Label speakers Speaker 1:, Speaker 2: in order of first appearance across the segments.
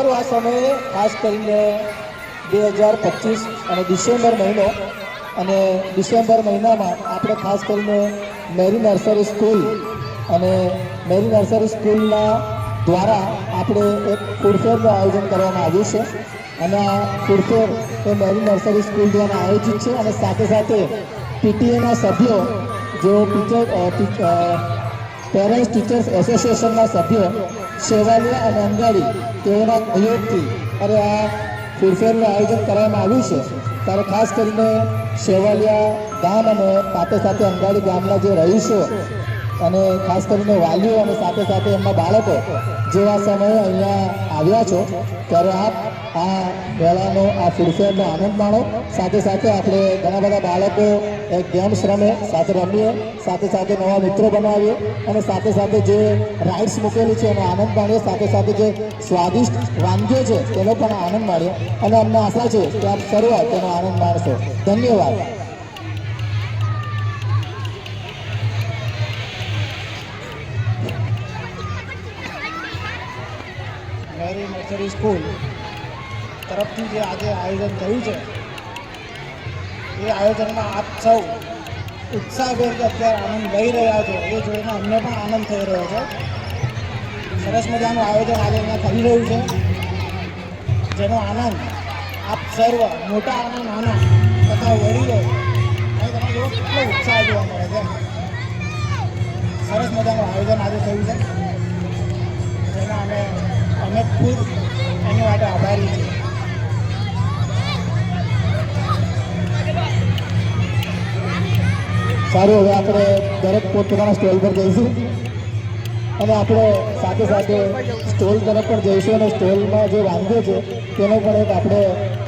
Speaker 1: સારું, આ સમયે ખાસ કરીને 2025 અને ડિસેમ્બર મહિનો, અને ડિસેમ્બર મહિનામાં આપણે ખાસ કરીને મેરી નર્સરી સ્કૂલ અને મેરી નર્સરી સ્કૂલના દ્વારા આપણે એક ફૂડ ફેરનું આયોજન કરવામાં આવ્યું છે. અને આ ફૂડ ફેર એ મેરી નર્સરી સ્કૂલ દ્વારા આયોજિત છે. અને સાથે સાથે પીટીએના સભ્યો, જે પેરેન્ટ્સ ટીચર્સ એસોસિએશનના સભ્યો સેવાલિયા અને અંગાડી, તેઓના સહયોગથી અને આ ફૂડ ફેરનું આયોજન કરવામાં આવ્યું છે. ત્યારે ખાસ કરીને સેવાલિયા ગામ અને સાથે સાથે અંગાડી ગામના જે રહીશો અને ખાસ કરીને વાલીઓ અને સાથે સાથે એમના બાળકો જેવા સમયે અહીંયા આવ્યા છો, ત્યારે આપ આ મેળાનો, આ ફૂડ ફેરનો આનંદ માણો. સાથે સાથે આપણે ઘણા બધા બાળકો ગેમ્સ રમે, સાથે રમીએ, સાથે સાથે નવા મિત્રો બનાવીએ અને સાથે સાથે જે રાઇડ્સ મૂકેલી છે એનો આનંદ માણીએ. સાથે સાથે જે સ્વાદિષ્ટ વાનગીઓ છે તેનો પણ આનંદ માણીએ. અને અમને આશા છે કે આપ સર્વ તેનો આનંદ માણશો. ધન્યવાદ. મેરી નર્સરી સ્કૂલ તરફથી જે આજે આયોજન થયું છે, એ આયોજનમાં આપ સૌ ઉત્સાહભેર અત્યારે આનંદ લઈ રહ્યા છો, એ જોઈને અમને પણ આનંદ થઈ રહ્યો છે. સરસ મજાનું આયોજન આજે અહીંયા થઈ રહ્યું છે, જેનો આનંદ આપ સર્વ, મોટા અને નાના તથા વડીલો, અને તમે જુઓ કેટલો ઉત્સાહ જોવા મળે છે. સરસ મજાનું આયોજન આજે થયું છે, જેના અમે ખુદ એની માટે આભારી છીએ. સારું, હવે આપણે દરેક પોતપોતાના સ્ટોલ પર જઈશું અને આપણે સાથે સાથે સ્ટોલ તરફ પણ જઈશું અને સ્ટોલમાં જે વાનગીઓ છે તેનો પણ એક આપણે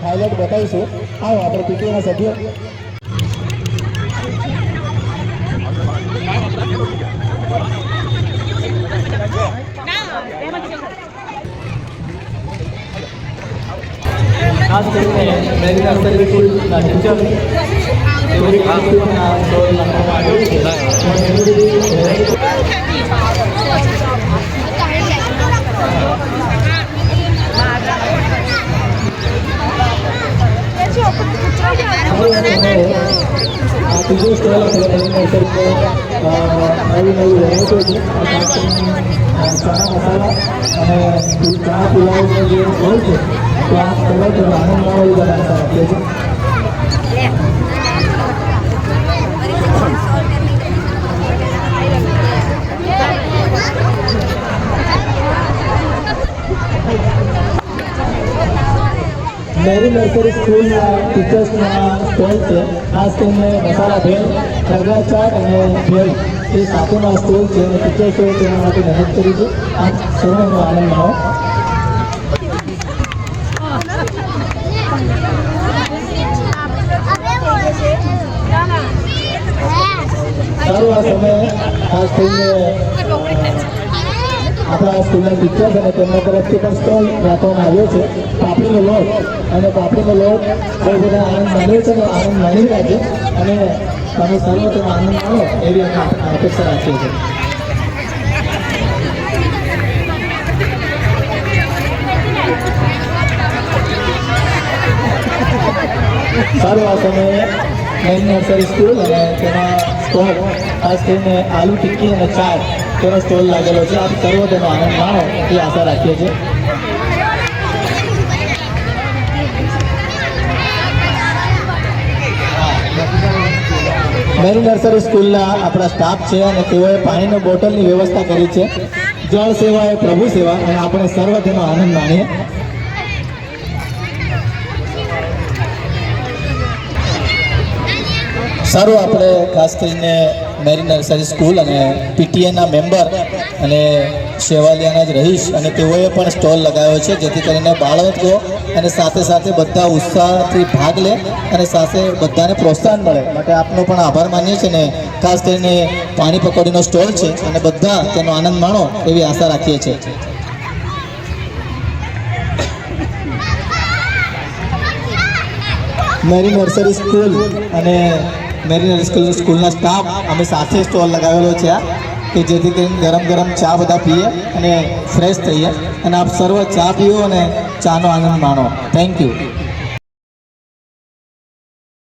Speaker 1: હાઇલાઇટ બતાવીશું. આવો આપણે પીટીએના સભ્યો. ખાસ કરીને મેરી નર્સરી સ્કૂલના ટીચર તેઓની ખાસ કરીને આ સ્ટોલ નાખવામાં આવ્યો છે. આ ત્રીજો સ્ટોલ આપણે મેરી નર્સરીમાં નવી નવી વેરાયટીઓ છે. ચણા મસાલા અને ચણા પુલાવનો જે હોય છે તો આ પહેલાં તો આનંદ માણો એ બધા આશા રાખીએ છીએ. મેરી નર્સરી સ્કૂલના ટીચર્સના સ્ટોલ છે. ખાસ કરીને મસાલા ભેળ, ખરગા ચાટ અને ભેળ એ સાથેના સ્ટોલ છે અને ટીચર્સોએ તેના માટે મહેનત કરી છે. આપ સર્વનો આનંદ માણો. સારું, આ સમયે ખાસ કરીને આપણા સ્કૂલના ટીચર્સ અને તેમના તરફથી પણ સ્ટોલ રાખવામાં આવ્યો છે. પાપડીનો લોટ અને પાપડીનો લોટ બહુ બધા આનંદ માણ્યો છે અને આનંદ માણી રહ્યા છે અને તમે સર્વ તેનો આનંદ માણો એવી અમે અપેક્ષા રાખીએ છીએ. સારું, આ સમયે મેરી નર્સરી સ્કૂલ અને તેના સ્ટોલ ખાસ કરીને આલુ ટિક્કી અને ચાટ તેનો સ્ટોલ લાગેલો છે. આપ સર્વ તેનો આનંદ માણો એ આશા રાખીએ છીએ. મેરી નર્સરી સ્કૂલના આપણા સ્ટાફ છે અને તેઓએ પાણીની બોટલની વ્યવસ્થા કરી છે. જળ સેવા એ પ્રભુ સેવા, અને આપણે સર્વ તેનો આનંદ માણીએ. સારું, આપણે ખાસ કરીને મેરી નર્સરી સ્કૂલ અને પીટીએના મેમ્બર અને સેવાલિયાના જ રહીશ અને તેઓએ પણ સ્ટોલ લગાવ્યો છે, જેથી કરીને બાળકો અને સાથે સાથે બધા ઉત્સાહથી ભાગ લે અને સાથે બધાને પ્રોત્સાહન મળે. માટે આપનો પણ આભાર માનીએ છીએ ને ખાસ કરીને પાણી પકોડીનો સ્ટોલ છે અને બધા તેનો આનંદ માણો એવી આશા રાખીએ છીએ. મેરી નર્સરી સ્કૂલ અને મેરી નર્સરી સ્કૂલના સ્ટાફ અમે સાથે સ્ટોલ લગાવેલો છે કે
Speaker 2: કે જેથી કરીને ગરમ ગરમ ચા બધા પીએ અને ફ્રેશ થઈએ અને આપ સર્વ ચા પીઓ અને ચાનો આનંદ માણો. Thank you.